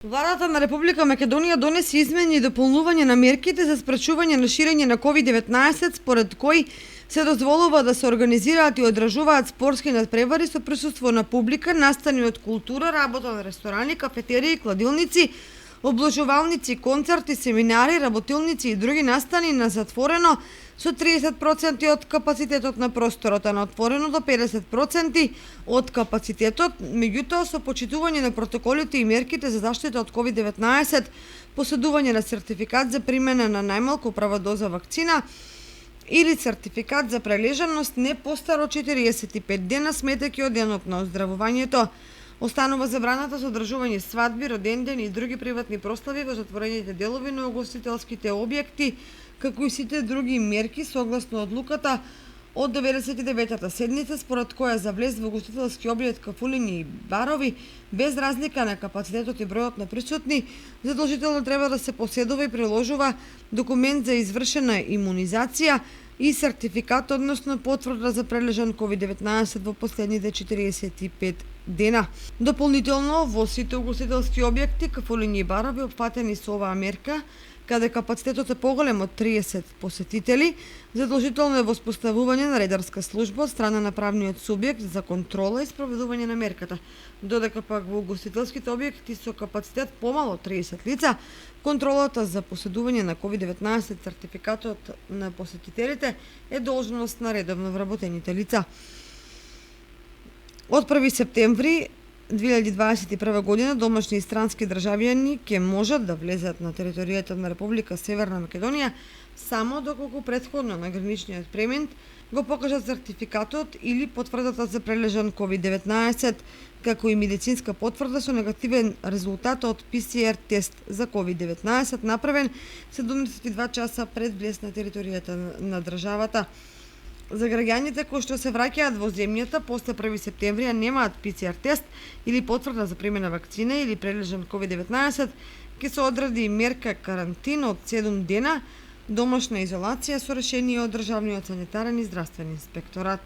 Владата на Република Македонија донесе измени и дополнување на мерките за спречување на ширење на COVID-19, според кои се дозволува да се организираат и одржуваат спортски надпревари со присуство на публика, настани од култура, работа на ресторани, кафетерии, кладилници, обложувалници, концерти, семинари, работилници и други настани на затворено со 30% од капацитетот на просторот, а на отворено до 50% од капацитетот, меѓутоа со почитување на протоколите и мерките за заштита од COVID-19, поседување на сертификат за примена на најмалку прва доза вакцина или сертификат за прележаност не постаро 45 дена сметајќи од денот на оздравувањето. Останува забраната за одржување свадби, родендени и други приватни прослави во затворените делови на угостителските објекти, како и сите други мерки согласно одлуката од 99-та седница, според која за влез во угостителски објект, кафулини и барови, без разлика на капацитетот и бројот на присутни, задолжително треба да се поседува и приложува документ за извршена имунизација и сертификат, односно потврда за прележан COVID-19 во последните 45 дена. Дополнително, во сите угостителски објекти, кафулини и барови опфатени со оваа мерка, каде капацитетот е поголем од 30 посетители, задолжително е воспоставување на редарска служба од страна на правниот субјект за контрола и спроведување на мерката, додека пак во угостителските објекти со капацитет помало од 30 лица, контролата за поседување на COVID-19 сертификатот на посетителите е должност на редовно вработените лица. Од 1 септември 2021 година домашни и странски државјани ќе можат да влезат на територијата на Република Северна Македонија само доколку претходно на граничниот преминт го покажат сертификатот или потврдата за прележан COVID-19, како и медицинска потврда со негативен резултат од PCR тест за COVID-19 направен 72 часа пред влез на територијата на државата. За граѓаните кои што се враќаат во земјата после 1 септември а немаат PCR тест или потврда за примена вакцина или прележан COVID-19, ќе се одреди мерка карантин од 7 дена, домашна изолација со решение од Државниот санитарен и здравствен инспекторат.